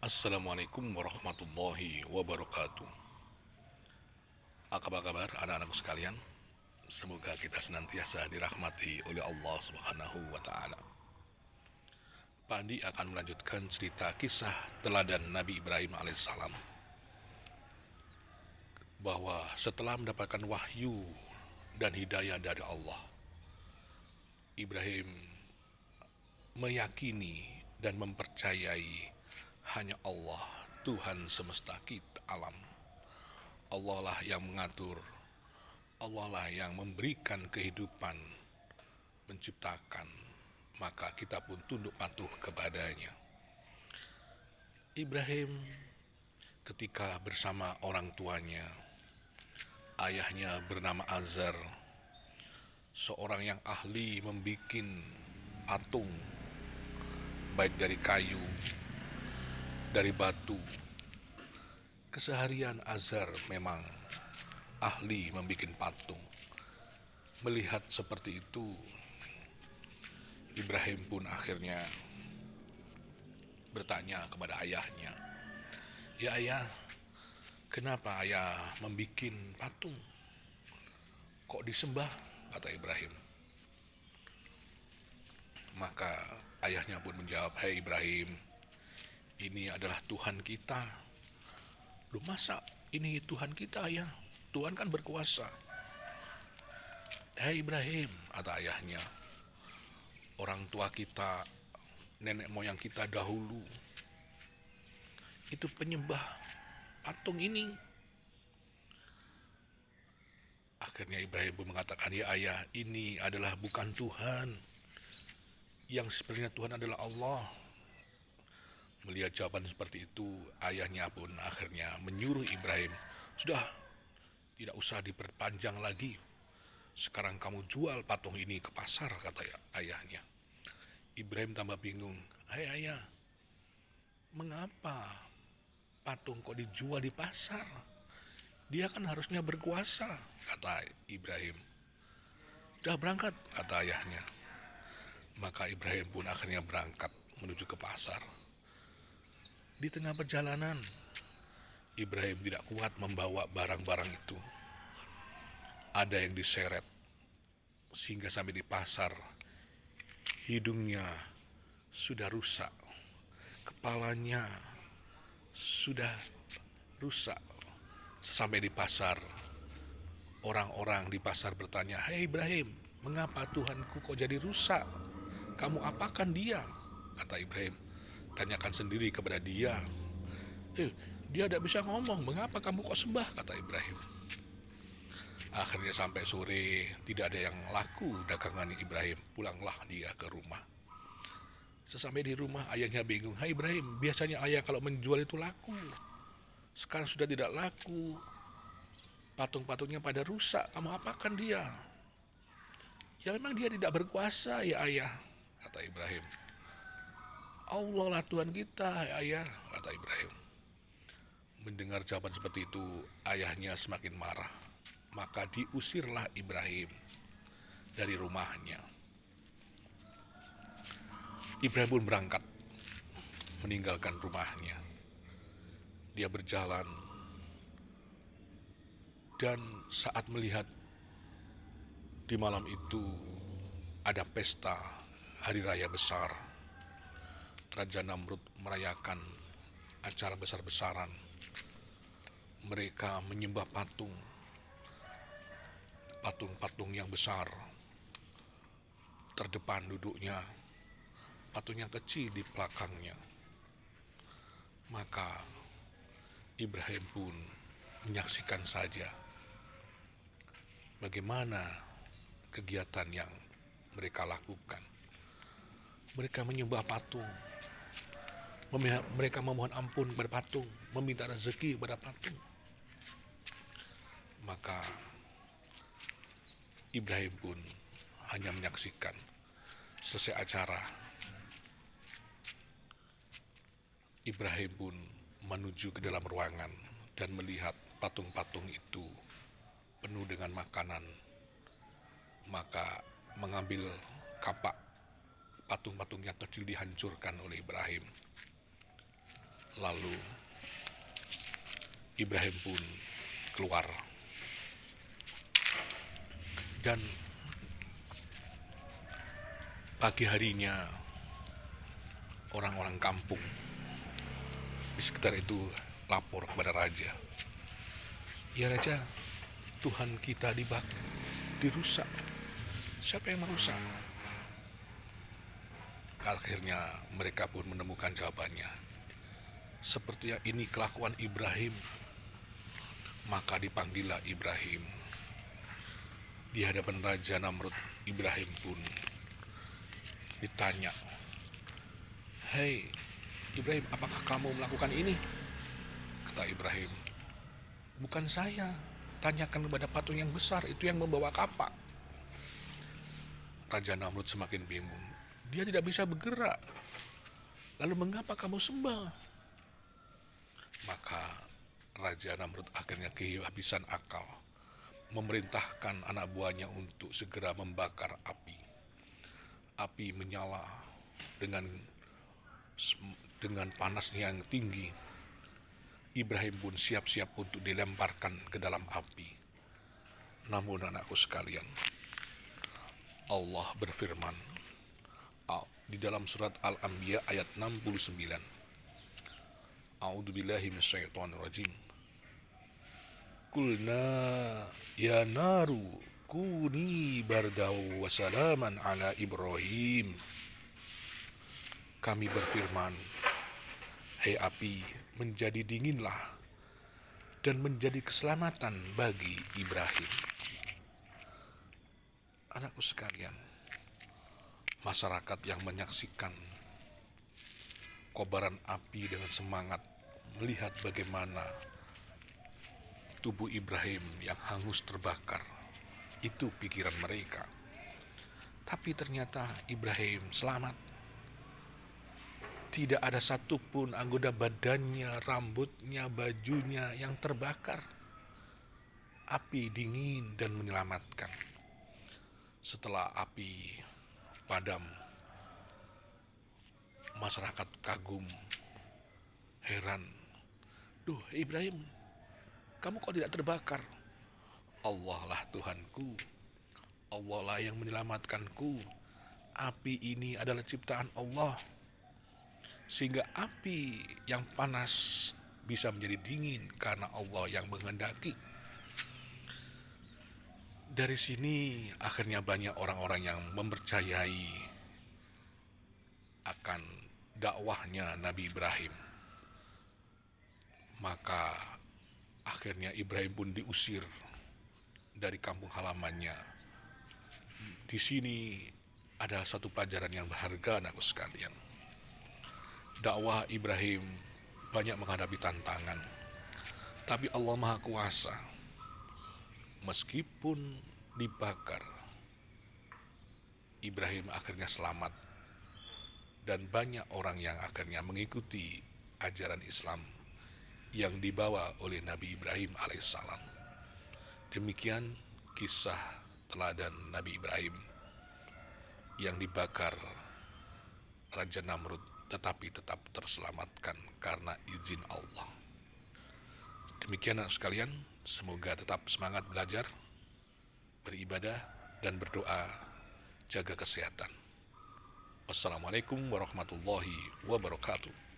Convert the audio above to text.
Assalamualaikum warahmatullahi wabarakatuh. Apa kabar anak-anakku sekalian? Semoga kita senantiasa dirahmati oleh Allah Subhanahu wa taala. Padi akan melanjutkan cerita kisah teladan Nabi Ibrahim alaihissalam, bahwa setelah mendapatkan wahyu dan hidayah dari Allah, Ibrahim meyakini dan mempercayai hanya Allah, Tuhan semesta kita alam. Allah lah yang mengatur, Allah lah yang memberikan kehidupan, menciptakan, maka kita pun tunduk patuh kepadanya. Ibrahim ketika bersama orang tuanya, ayahnya bernama Azar, seorang yang ahli membuat patung, baik dari kayu, dari batu. Keseharian Azar memang ahli membuat patung. Melihat seperti itu, Ibrahim pun akhirnya bertanya kepada ayahnya, "Ya ayah, kenapa ayah membuat patung? Kok disembah?" kata Ibrahim. Maka ayahnya pun menjawab, "Hai Ibrahim, ini adalah Tuhan kita." "Loh masa ini Tuhan kita ayah? Tuhan kan berkuasa." "Hei Ibrahim," kata ayahnya, "orang tua kita, nenek moyang kita dahulu, itu penyembah patung ini." Akhirnya Ibrahim pun mengatakan, "Ya ayah, ini adalah bukan Tuhan. Yang sebenarnya Tuhan adalah Allah." Melihat jawaban seperti itu, ayahnya pun akhirnya menyuruh Ibrahim, "Sudah, tidak usah diperpanjang lagi. Sekarang kamu jual patung ini ke pasar," kata ayahnya. Ibrahim tambah bingung. "Hai ayah, mengapa patung kok dijual di pasar? Dia kan harusnya berkuasa," kata Ibrahim. "Sudah berangkat," kata ayahnya. Maka Ibrahim pun akhirnya berangkat menuju ke pasar. Di tengah perjalanan, Ibrahim tidak kuat membawa barang-barang itu. Ada yang diseret, sehingga sampai di pasar, hidungnya sudah rusak, kepalanya sudah rusak. Sampai di pasar, orang-orang di pasar bertanya, "Hei Ibrahim, mengapa Tuhanku kok jadi rusak? Kamu apakan dia?" Kata Ibrahim, "Tanyakan sendiri kepada dia." Dia tidak bisa ngomong, "Mengapa kamu kok sembah?" kata Ibrahim. Akhirnya sampai sore, tidak ada yang laku dagangan Ibrahim. Pulanglah dia ke rumah. Sesampai di rumah, ayahnya bingung. "Hai Ibrahim, biasanya ayah kalau menjual itu laku. Sekarang sudah tidak laku. Patung-patungnya pada rusak. Kamu apakan dia?" "Ya memang dia tidak berkuasa ya ayah," kata Ibrahim. "Allah lah Tuhan kita ya ayah," kata Ibrahim. Mendengar jawaban seperti itu, ayahnya semakin marah. Maka diusirlah Ibrahim dari rumahnya. Ibrahim pun berangkat meninggalkan rumahnya. Dia berjalan, dan saat melihat di malam itu ada pesta hari raya besar, Raja Namrud merayakan acara besar-besaran. Mereka menyembah patung yang besar. Terdepan duduknya patung yang kecil di belakangnya. Maka Ibrahim pun menyaksikan saja bagaimana kegiatan yang mereka lakukan. Mereka menyembah patung, mereka memohon ampun kepada patung, meminta rezeki kepada patung. Maka Ibrahim pun hanya menyaksikan. Selesai acara, Ibrahim pun menuju ke dalam ruangan dan melihat patung-patung itu penuh dengan makanan. Maka mengambil kapak patung-patung yang kecil dihancurkan oleh Ibrahim. Lalu Ibrahim pun keluar, dan pagi harinya orang-orang kampung di sekitar itu lapor kepada raja. Ya raja, Tuhan kita dirusak. Siapa yang merusak? Akhirnya mereka pun menemukan jawabannya. Sepertinya ini kelakuan Ibrahim. Maka dipanggillah Ibrahim. Di hadapan Raja Namrud, Ibrahim pun ditanya, "Hei Ibrahim, apakah kamu melakukan ini?" Kata Ibrahim, "Bukan saya. Tanyakan kepada patung yang besar itu yang membawa kapak." Raja Namrud semakin bingung. Dia tidak bisa bergerak. Lalu mengapa kamu sembah? Maka Raja Namrud akhirnya kehabisan akal, memerintahkan anak buahnya untuk segera membakar api. Api menyala dengan panasnya yang tinggi. Ibrahim pun siap-siap untuk dilemparkan ke dalam api. Namun anakku sekalian, Allah berfirman di dalam surat Al-Anbiya ayat 69. A'udzubillahi minasyaitonirrajim. Qulna ya naru kuni bardaw wa salaman ala Ibrahim. Kami berfirman, hai api, menjadi dinginlah dan menjadi keselamatan bagi Ibrahim. Anakku sekalian, masyarakat yang menyaksikan kobaran api dengan semangat melihat bagaimana tubuh Ibrahim yang hangus terbakar, itu pikiran mereka. Tapi ternyata Ibrahim selamat. Tidak ada satupun anggota badannya, rambutnya, bajunya yang terbakar. Api dingin dan menyelamatkan. Setelah api padam, masyarakat kagum, heran. Duh Ibrahim, kamu kok tidak terbakar? Allah lah Tuhanku. Allah lah yang menyelamatkanku. Api ini adalah ciptaan Allah. Sehingga api yang panas bisa menjadi dingin karena Allah yang menghendaki. Dari sini akhirnya banyak orang-orang yang mempercayai akan dakwahnya Nabi Ibrahim. Maka akhirnya Ibrahim pun diusir dari kampung halamannya. Di sini ada satu pelajaran yang berharga, anakku sekalian. Dakwah Ibrahim banyak menghadapi tantangan, tapi Allah Maha Kuasa. Meskipun dibakar, Ibrahim akhirnya selamat, dan banyak orang yang akhirnya mengikuti ajaran Islam yang dibawa oleh Nabi Ibrahim alaihissalam. Demikian kisah teladan Nabi Ibrahim yang dibakar Raja Namrud, tetapi tetap terselamatkan karena izin Allah. Demikian anak sekalian, semoga tetap semangat belajar, beribadah, dan berdoa, jaga kesehatan. Wassalamualaikum warahmatullahi wabarakatuh.